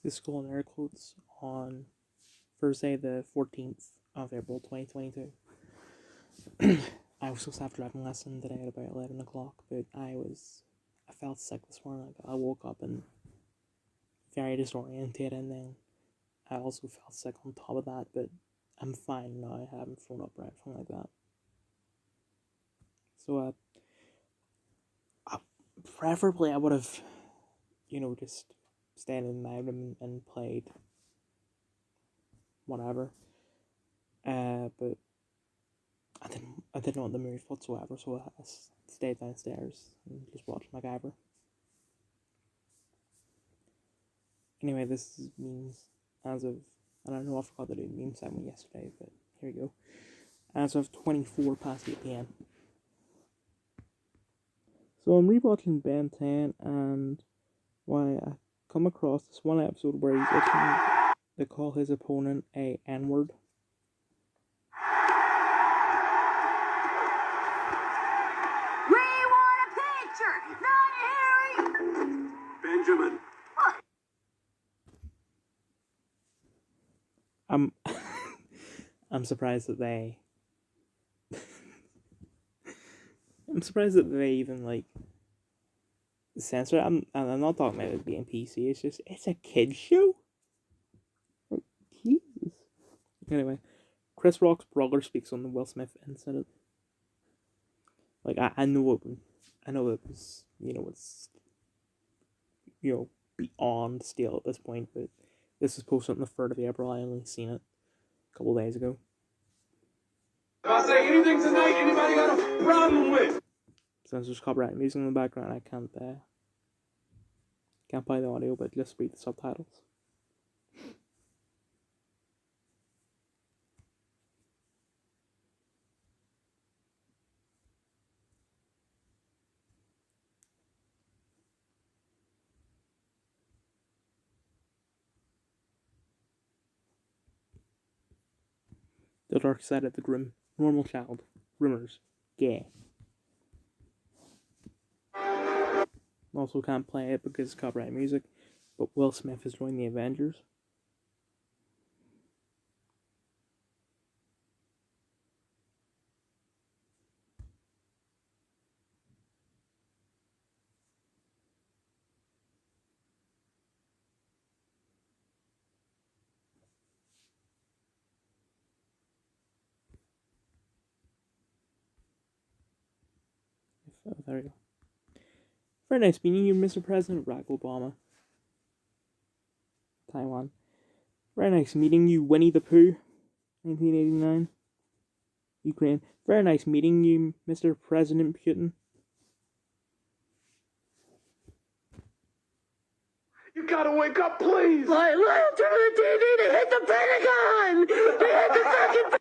to school in air quotes on Thursday, the 14th of April, 2022. I was supposed to have driving lesson today at about 11 o'clock, but I felt sick this morning. I woke up and very disoriented, and then I also felt sick on top of that, but I'm fine now. I haven't thrown up or anything like that. So, preferably I would have, just stayed in my room and played whatever. But I didn't want the move whatsoever, so I stayed downstairs and just watched MacGyver. Anyway, this means as of, I don't know, I forgot to do the meme segment yesterday, but here you go. As of 24 past 8 p.m. So I'm rewatching Ben 10, and I come across this one episode where he's looking to call his opponent a N-word. We want a picture, not Harry! Benjamin. I'm surprised that they I'm surprised that they even censor it. I'm not talking about it being PC. It's a kid's show. Like, Jesus. Anyway, Chris Rock's brother speaks on the Will Smith incident. I know it was it's beyond stale at this point, but this was posted on the 3rd of April. I only seen it a couple days ago. If I say anything tonight, anybody got a problem with? Since there's copyright music in the background, I can't play the audio, but just read the subtitles. The Dark Side of the Grim, Normal Child, Rumors, Gay. Also can't play it because it's copyright music, but Will Smith has joined the Avengers. There we go. Very nice meeting you, Mr. President Barack Obama. Taiwan. Very nice meeting you, Winnie the Pooh. 1989. Ukraine. Very nice meeting you, Mr. President Putin. You gotta wake up, please! Turn the TV to hit the Pentagon! They hit the fucking...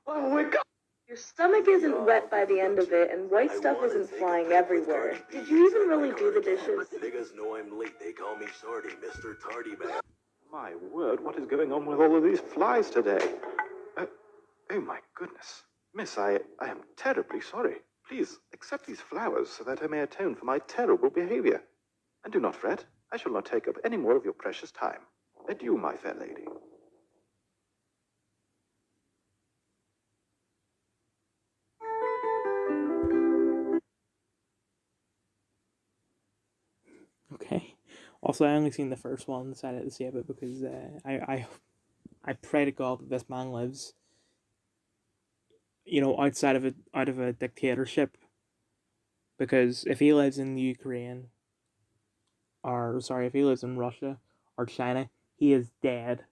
I'll wake up! Your stomach isn't wet by the end of it, and white stuff isn't flying everywhere. Did you even really do the dishes? Niggas know I'm late. They call me Shorty, Mr. Tardy Man. My word, what is going on with all of these flies today? Oh my goodness. Miss, I am terribly sorry. Please, accept these flowers so that I may atone for my terrible behavior. And do not fret. I shall not take up any more of your precious time. Adieu, my fair lady. Okay. Also, I only seen the first one, decided to save it because I pray to God that this man lives, outside of out of a dictatorship. Because if he lives in Ukraine, if he lives in Russia or China, he is dead.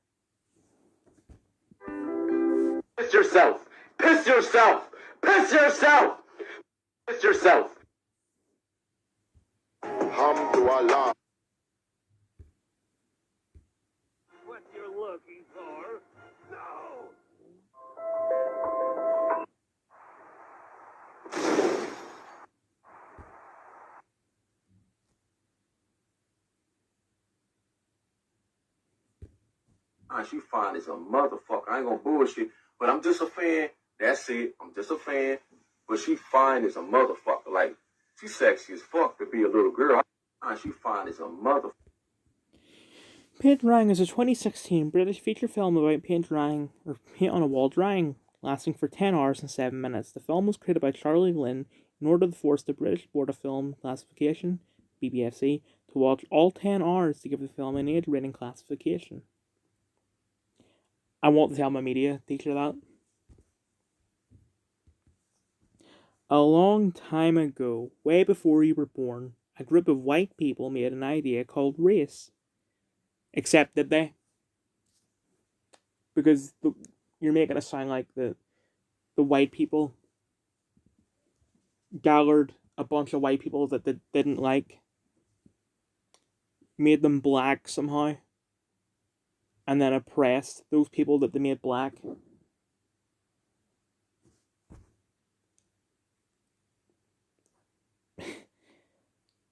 Piss yourself! Piss yourself! Piss yourself! Piss yourself! Alhamdulillah. What you're looking for? No! She fine as a motherfucker. I ain't gonna bullshit, but I'm just a fan. That's it. I'm just a fan. But she fine as a motherfucker. Like, she's sexy as fuck to be a little girl. She fine as a motherfucker. Paint Drying is a 2016 British feature film about paint drying, or paint on a wall drying, lasting for 10 hours and 7 minutes. The film was created by Charlie Lynn in order to force the British Board of Film Classification, BBFC, to watch all 10 hours to give the film an age rating classification. I won't tell my media teacher that. A long time ago, way before you were born, a group of white people made an idea called race. Except did they? Because you're making it sound like the white people gathered a bunch of white people that they didn't like, made them black somehow, and then oppressed those people that they made black.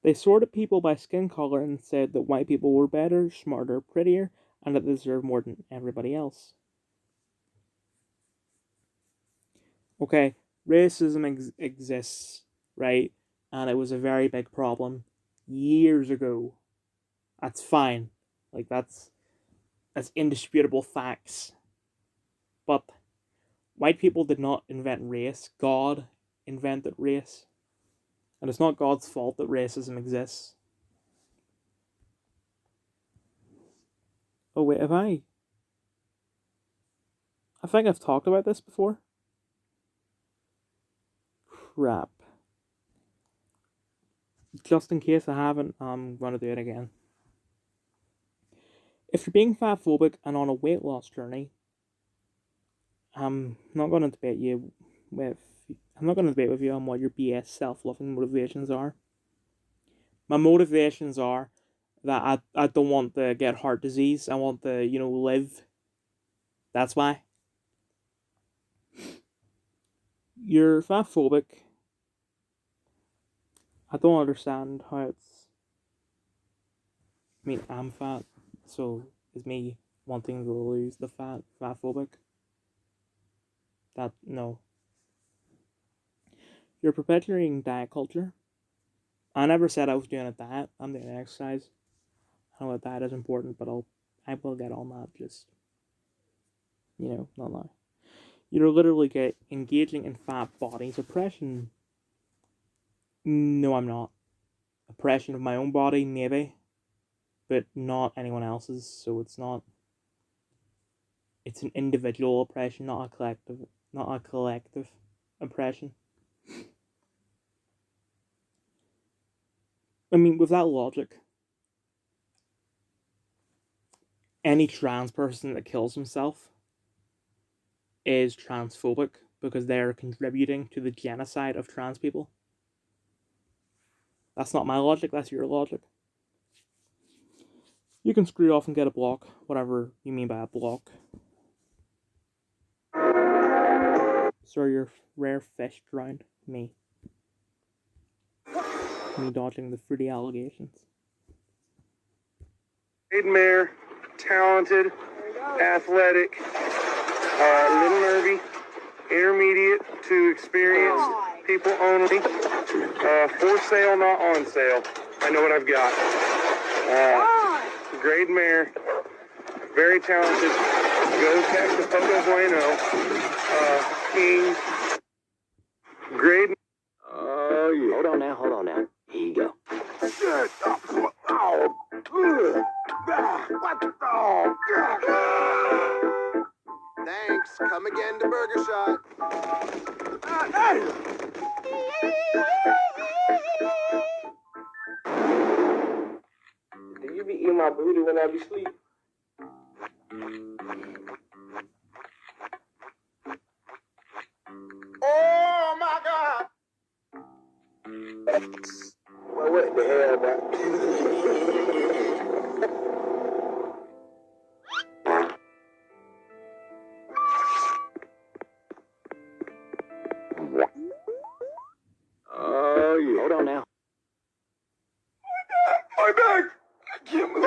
They sorted people by skin color and said that white people were better, smarter, prettier, and that they deserved more than everybody else. Okay, racism exists, right? And it was a very big problem years ago. That's fine. Like, that's indisputable facts. But white people did not invent race. God invented race. And it's not God's fault that racism exists. Oh wait, I think I've talked about this before. Crap. Just in case I haven't, I'm gonna do it again. If you're being fatphobic and on a weight loss journey, I'm not gonna debate with you on what your BS self-loving motivations are. My motivations are that I don't want to get heart disease. I want to, live. That's why. You're fatphobic. I don't understand how it's... I mean, I'm fat, so is me wanting to lose the fatphobic? No. You're perpetuating diet culture. I never said I was doing a diet. I'm doing exercise. I know that diet is important, but I will get on that. Just, not now. You're literally engaging in fat body suppression. No, I'm not. Oppression of my own body, maybe, but not anyone else's. So it's not. It's an individual oppression, not a collective oppression. I mean, with that logic, any trans person that kills himself is transphobic because they're contributing to the genocide of trans people. That's not my logic, that's your logic. You can screw off and get a block, whatever you mean by a block. Sir, your rare fish drowned me. Me dodging the fruity allegations. Mare, talented, athletic, little nervy, intermediate to experienced, people only, for sale, not on sale. I know what I've got. Grade mare, very talented, goes back to Poco Bueno, King, grade. Oh, yeah. Hold on now. Here you go. Thanks. Come again to Burger Shot. Do you be eating my booty when I be asleep? Oh my God! Well, what the hell, bro? Oh, yeah. Hold on now. My back! I can't move.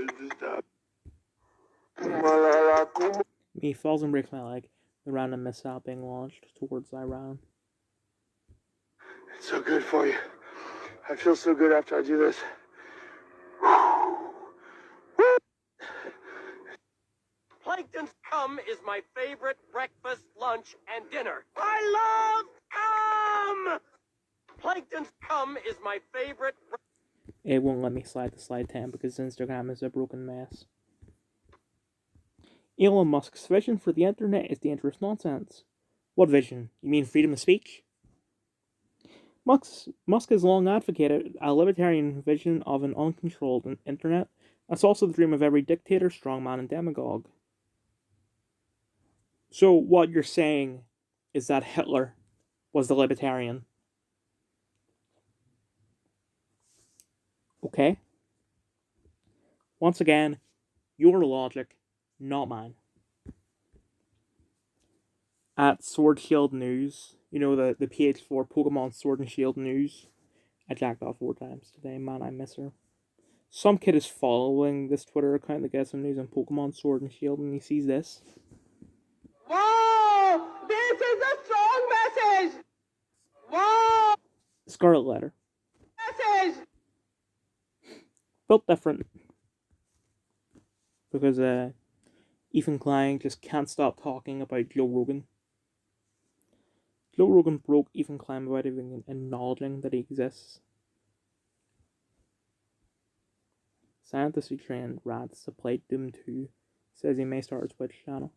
Please help! Me falls and breaks my leg. the random missile being launched towards Iran. It's so good for you. I feel so good after I do this. Plankton's cum is my favorite breakfast, lunch, and dinner. I love cum! Plankton's cum is my favorite. It won't let me slide to slide 10 because Instagram is a broken mess. Elon Musk's vision for the internet is dangerous nonsense. What vision? You mean freedom of speech? Musk has long advocated a libertarian vision of an uncontrolled internet. That's also the dream of every dictator, strongman, and demagogue. So what you're saying is that Hitler was the libertarian. Okay? Once again, your logic, not mine. At Sword Shield News, you know, the PH4 Pokemon Sword and Shield News. I jacked off 4 times today, man, I miss her. Some kid is following this Twitter account that gets some news on Pokemon Sword and Shield, and he sees this. Whoa! This is a strong message! Whoa! Scarlet Letter. Message! Felt different. Because Ethan Klein just can't stop talking about Joe Rogan. Joe Rogan broke Ethan Klein without even acknowledging that he exists. Scientist who trained rats to play Doom 2 says he may start a Twitch channel.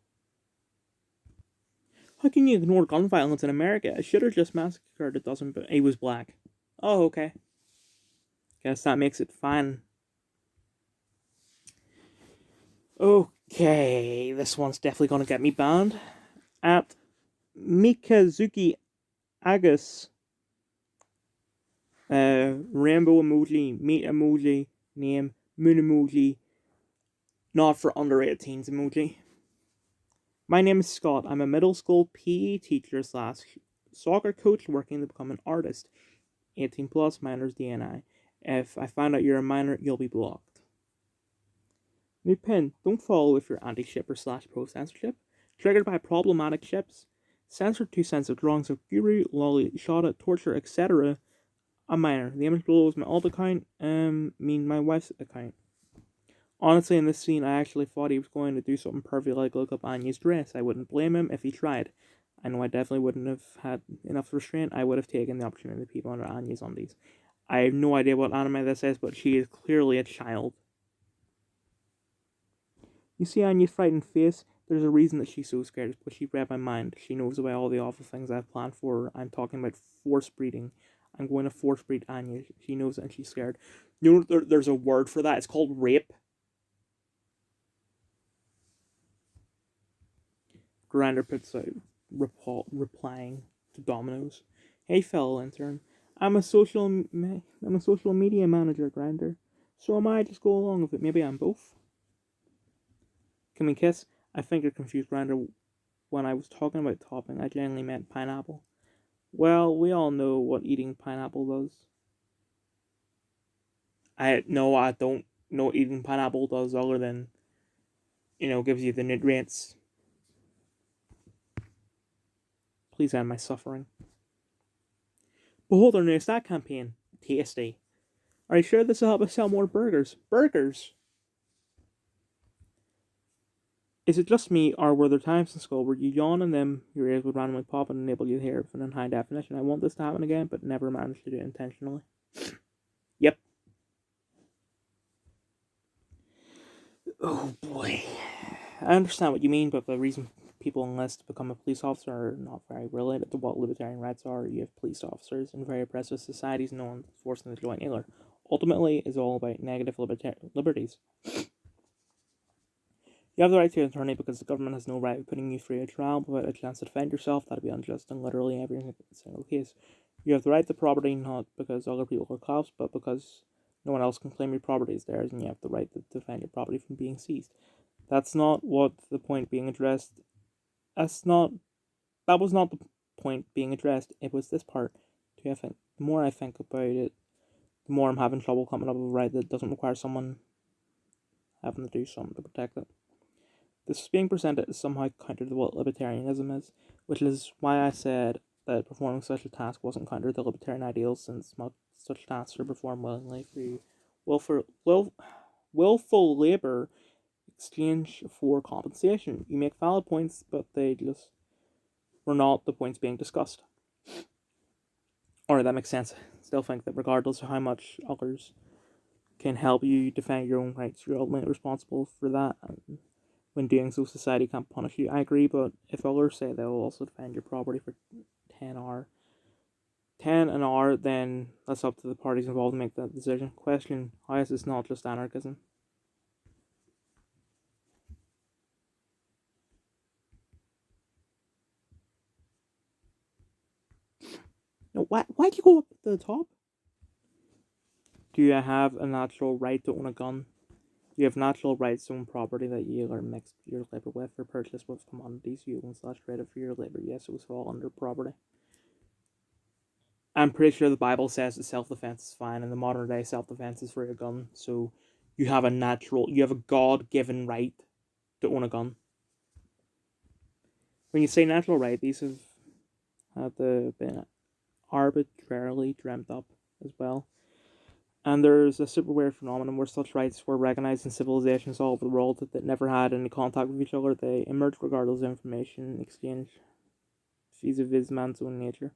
How can you ignore gun violence in America? A shooter just massacred a dozen, but he was black. Oh, okay. Guess that makes it fine. Okay, this one's definitely gonna get me banned. At Mikazuki Agus, rainbow emoji, meat emoji, name, moon emoji, not for under 18s emoji. My name is Scott. I'm a middle school PE teacher / soccer coach working to become an artist. 18 plus, minors DNI. If I find out you're a minor, you'll be blocked. New pin. Don't follow if you're anti-shipper / pro censorship. Triggered by problematic ships. Censored 2 cents of drawings of Guru, Lolly, Shada, Torture, etc. A minor. The image below is my alt account, my wife's account. Honestly, in this scene, I actually thought he was going to do something perfect like look up Anya's dress. I wouldn't blame him if he tried. I know I definitely wouldn't have had enough restraint. I would have taken the opportunity to peep under Anya's undies. I have no idea what anime this is, but she is clearly a child. You see Anya's frightened face? There's a reason that she's so scared, but she read my mind. She knows about all the awful things I've planned for her. I'm talking about force breeding. I'm going to force breed Anya. She knows it and she's scared. You know, there's a word for that. It's called rape. Grinder puts out replying to Domino's. Hey fellow intern, I'm a social media manager, Grinder. So am I. Just go along with it. Maybe I'm both. Can we kiss? I think you're confused, Grinder. When I was talking about topping, I genuinely meant pineapple. Well, we all know what eating pineapple does. I don't know what eating pineapple does other than, gives you the nutrients. Please end my suffering. Behold our newest ad campaign. Tasty. Are you sure this will help us sell more burgers? Burgers? Is it just me, or were there times in school where you yawn and then your ears would randomly pop and enable you to hear everything in high definition? I want this to happen again, but never managed to do it intentionally. Yep. Oh boy. I understand what you mean, but the reason people enlist to become a police officer are not very related to what libertarian rights are. You have police officers in very oppressive societies, no one forcing them to join either. Ultimately, it's all about negative liberties. You have the right to an attorney because the government has no right of putting you through a trial without a chance to defend yourself. That'd be unjust in literally every single case. You have the right to property not because other people are cops, but because no one else can claim your property is theirs, and you have the right to defend your property from being seized. That's not what the point being addressed. That was not the point being addressed. It was this part. The more I think about it, the more I'm having trouble coming up with a right that doesn't require someone having to do something to protect it. This is being presented as somehow counter to what libertarianism is, which is why I said that performing such a task wasn't counter to libertarian ideals, since such tasks are performed willingly through willful labour exchange for compensation. You make valid points, but they just were not the points being discussed. Alright, that makes sense. Still think that regardless of how much others can help you defend your own rights, you're ultimately responsible for that, and when doing so, society can't punish you. I agree, but if others say they'll also defend your property for 10 an hour, then that's up to the parties involved to make that decision. Question, how is this not just anarchism? No, why'd you go up to the top? Do you have a natural right to own a gun? You have natural rights to own property that you are mixed your labour with or purchased with commodities you own / traded for your labour. Yes, it was all under property. I'm pretty sure the Bible says that self-defense is fine, and the modern day self-defense is for a gun, so you have a God-given right to own a gun. When you say natural right, these have had been arbitrarily dreamt up as well. And there's a super weird phenomenon where such rights were recognized in civilizations all over the world that never had any contact with each other. They emerged regardless of information exchange vis-a-vis man's own nature.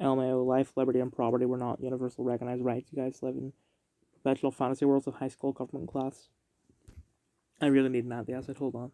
LMAO, life, liberty, and property were not universal recognized rights. You guys live in perpetual fantasy worlds of high school government class. I really need an anti-acid, hold on.